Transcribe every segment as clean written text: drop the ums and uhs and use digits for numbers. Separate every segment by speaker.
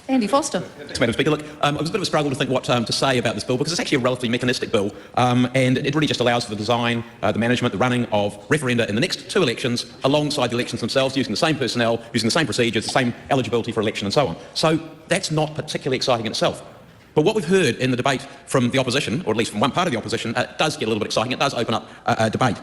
Speaker 1: Andy Foster.
Speaker 2: Thanks, Madam Speaker. Look, it was a bit of a struggle to think what to say about this bill because it's actually a relatively mechanistic bill, and it really just allows for the design, the management, the running of referenda in the next two elections alongside the elections themselves, using the same personnel, using the same procedures, the same eligibility for election and so on. So that's not particularly exciting in itself. But what we've heard in the debate from the opposition, or at least from one part of the opposition, does get a little bit exciting. It does open up a debate.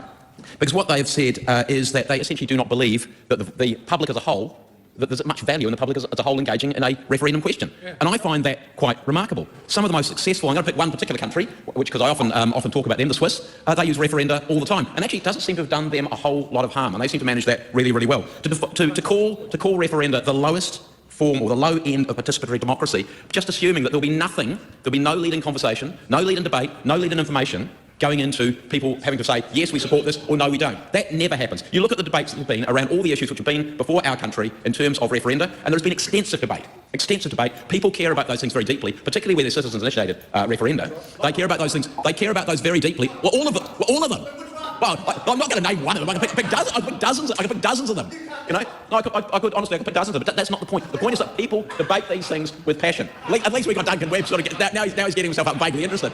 Speaker 2: Because what they have said is that they essentially do not believe that the public as a whole, that there's much value in the public as a whole engaging in a referendum question. Yeah. And I find that quite remarkable. Some of the most successful, I'm going to pick one particular country, which, because I often talk about them, the Swiss, they use referenda all the time. And actually it doesn't seem to have done them a whole lot of harm, and they seem to manage that really, really well. To call referenda the lowest form or the low end of participatory democracy, just assuming that there'll be no lead-in conversation, no lead-in debate, no lead-in information, going into people having to say, yes, we support this, or no, we don't. That never happens. You look at the debates that have been around all the issues which have been before our country in terms of referenda, and there's been extensive debate. People care about those things very deeply, particularly where they're citizens-initiated referenda. They care about those things. They care about those very deeply. Well, all of them. Well, I'm not going to name one of them. I can pick dozens of them. You know, I could honestly pick dozens of them. But that's not the point. The point is that people debate these things with passion. At least we got Duncan Webb sort of now he's getting himself up vaguely interested.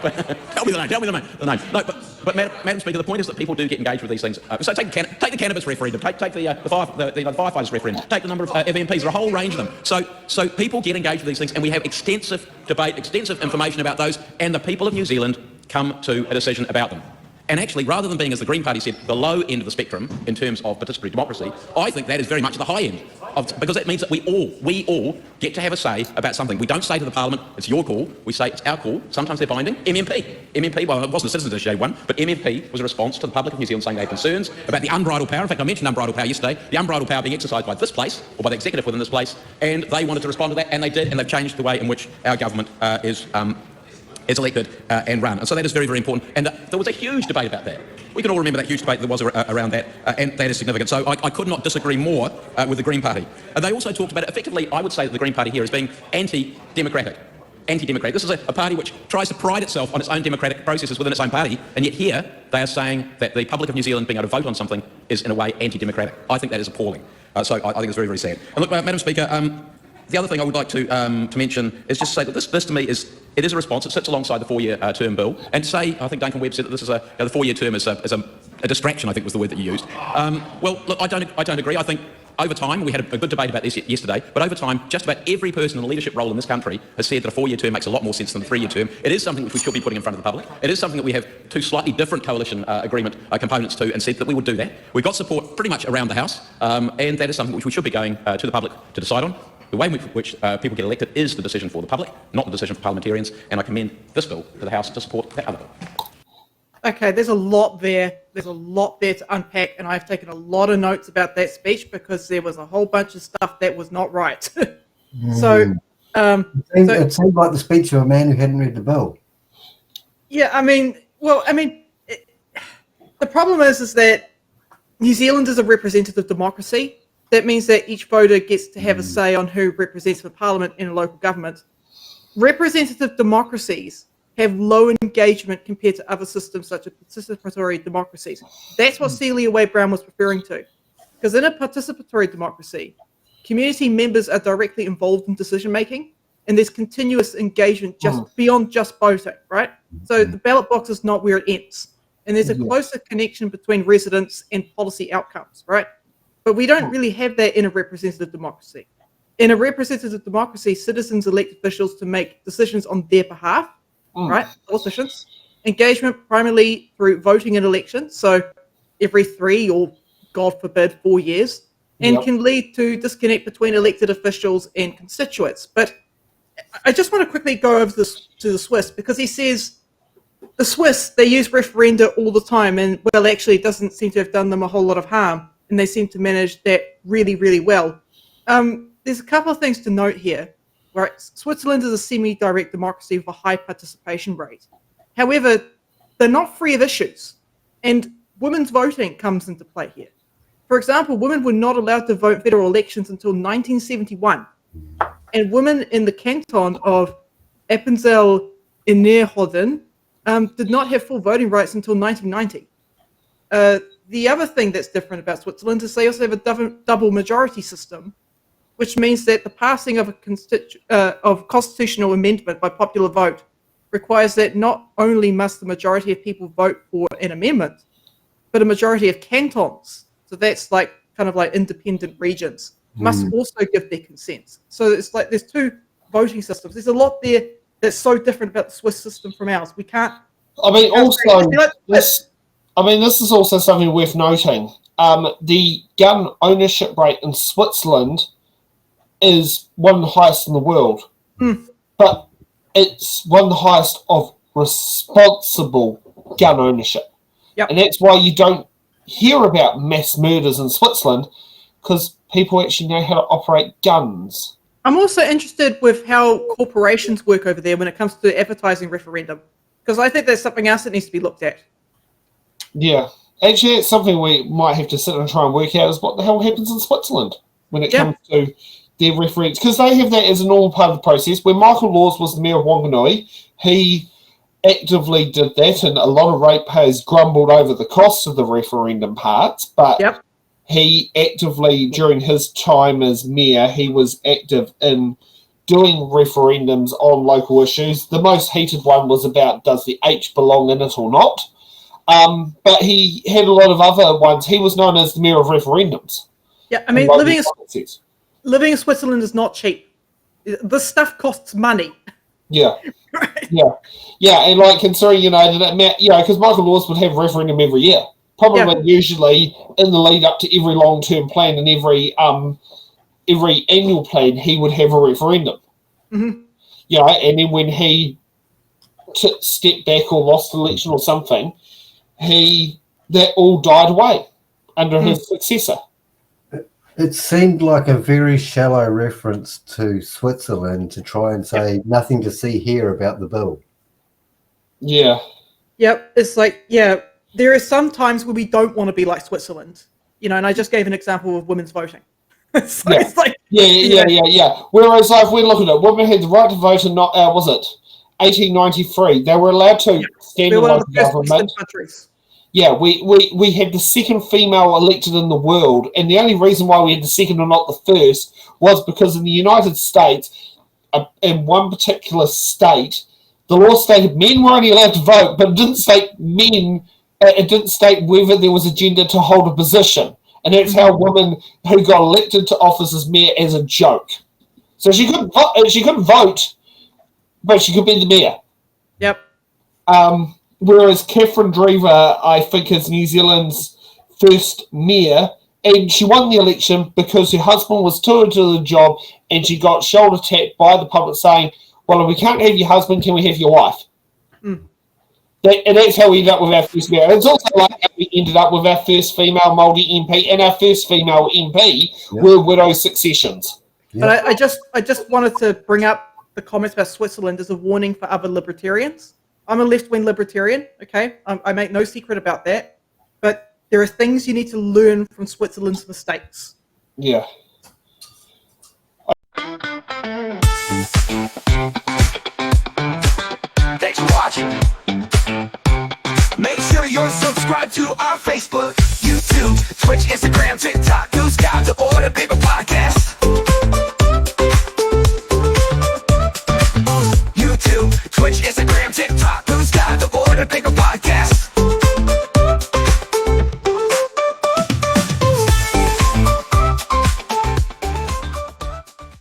Speaker 2: But, tell me the name. No, but Madam Speaker, the point is that people do get engaged with these things. So take the cannabis referendum. Take the firefighters referendum. Take the number of MPs. There are a whole range of them. So people get engaged with these things, and we have extensive debate, extensive information about those, and the people of New Zealand come to a decision about them. And actually, rather than being, as the Green Party said, the low end of the spectrum in terms of participatory democracy, I think that is very much the high end, because that means that we all get to have a say about something. We don't say to the Parliament, it's your call, we say it's our call. Sometimes they're binding. MMP, well, it wasn't a citizens initiated one, but MMP was a response to the public of New Zealand saying they had concerns about the unbridled power. In fact, I mentioned unbridled power yesterday, the unbridled power being exercised by this place, or by the executive within this place, and they wanted to respond to that, and they did, and they've changed the way in which our government is elected and run. And so that is very, very important. And there was a huge debate about that. We can all remember that huge debate that was around that, and that is significant. So I could not disagree more with the Green Party. And they also talked about it, effectively, I would say that the Green Party here is being anti-democratic. This is a party which tries to pride itself on its own democratic processes within its own party, and yet here they are saying that the public of New Zealand being able to vote on something is, in a way, anti-democratic. I think that is appalling. So I think it's very, very sad. And look, Madam Speaker, the other thing I would like to mention is just to say that this to me is a response. It sits alongside the 4-year term bill. And to say, I think Duncan Webb said that this is the 4-year term is a distraction, I think was the word that you used. Well, look, I don't agree. I think over time, we had a good debate about this yesterday, but over time, just about every person in a leadership role in this country has said that a 4-year term makes a lot more sense than a 3-year term. It is something which we should be putting in front of the public. It is something that we have two slightly different coalition agreement components to, and said that we would do that. We've got support pretty much around the House, and that is something which we should be going to the public to decide on. The way in which people get elected is the decision for the public, not the decision for parliamentarians, and I commend this bill to the House to support that other bill.
Speaker 3: Okay, there's a lot there. There's a lot there to unpack, and I've taken a lot of notes about that speech because there was a whole bunch of stuff that was not right.
Speaker 4: It seemed like the speech of a man who hadn't read the bill.
Speaker 3: Yeah, the problem is that New Zealand is a representative democracy. That means that each voter gets to have a say on who represents the parliament in a local government. Representative democracies have low engagement compared to other systems such as participatory democracies. That's what Celia Way-Brown was referring to. Because in a participatory democracy, community members are directly involved in decision making, and there's continuous engagement just beyond just voting, right? So the ballot box is not where it ends. And there's a closer connection between residents and policy outcomes, right? But we don't really have that in a representative democracy. In a representative democracy, citizens elect officials to make decisions on their behalf, right? Politicians. Engagement primarily through voting in elections, so every 3 or, God forbid, 4 years, and can lead to disconnect between elected officials and constituents. But I just want to quickly go over this to the Swiss, because he says the Swiss, they use referenda all the time, and, well, actually it doesn't seem to have done them a whole lot of harm, and they seem to manage that really, really well. There's a couple of things to note here. Right, Switzerland is a semi-direct democracy with a high participation rate. However, they're not free of issues, and women's voting comes into play here. For example, women were not allowed to vote in federal elections until 1971, and women in the canton of Appenzell-Innerrhoden did not have full voting rights until 1990. The other thing that's different about Switzerland is they also have a double majority system, which means that the passing of of constitutional amendment by popular vote requires that not only must the majority of people vote for an amendment, but a majority of cantons, so that's like kind of like independent regions, must also give their consent. So it's like there's two voting systems. There's a lot there that's so different about the Swiss system from ours. We can't.
Speaker 1: I mean, also, this is also something worth noting. The gun ownership rate in Switzerland is one of the highest in the world, but it's one of the highest of responsible gun ownership.
Speaker 3: Yep.
Speaker 1: And that's why you don't hear about mass murders in Switzerland, because people actually know how to operate guns.
Speaker 3: I'm also interested with how corporations work over there when it comes to advertising referendum, because I think that's something else that needs to be looked at.
Speaker 1: Yeah. Actually, it's something we might have to sit and try and work out is what the hell happens in Switzerland when it comes to their referendums. Because they have that as a normal part of the process. When Michael Laws was the mayor of Wanganui, he actively did that, and a lot of ratepayers grumbled over the cost of the referendum parts, but he actively, during his time as mayor, he was active in doing referendums on local issues. The most heated one was about, does the H belong in it or not? But he had a lot of other ones. He was known as the mayor of referendums.
Speaker 3: Yeah, I mean, living in Switzerland is not cheap. This stuff costs money.
Speaker 1: Yeah.
Speaker 3: Right.
Speaker 1: Yeah, and like considering, because Michael Laws would have a referendum every year. Probably usually in the lead up to every long-term plan and every annual plan, he would have a referendum. And then when he stepped back or lost the election or something, that all died away under his successor.
Speaker 4: It seemed like a very shallow reference to Switzerland to try and say nothing to see here about the bill.
Speaker 1: Yeah.
Speaker 3: Yep. It's like, there are some times where we don't want to be like Switzerland, and I just gave an example of women's voting. It's like,
Speaker 1: Whereas, like, we're looking at women had the right to vote in, not, was it 1893? They were allowed to stand in local government. Yeah, we had the second female elected in the world, and the only reason why we had the second and not the first was because in the United States, in one particular state, the law stated men were only allowed to vote, but it didn't state men. It didn't state whether there was a gender to hold a position, and that's how women who got elected to office as mayor as a joke. So she couldn't vote, but she could be the mayor.
Speaker 3: Yep.
Speaker 1: Whereas Catherine Drever, I think, is New Zealand's first mayor, and she won the election because her husband was too into the job, and she got shoulder tapped by the public saying, well, if we can't have your husband, can we have your wife? And that's how we ended up with our first mayor. It's also like how we ended up with our first female Māori MP, and our first female MP were widow successions.
Speaker 3: But I just wanted to bring up the comments about Switzerland as a warning for other libertarians. I'm a left-wing libertarian, okay? I make no secret about that. But there are things you need to learn from Switzerland's mistakes.
Speaker 1: Yeah.
Speaker 5: Thanks for watching. Make sure you're subscribed to our Facebook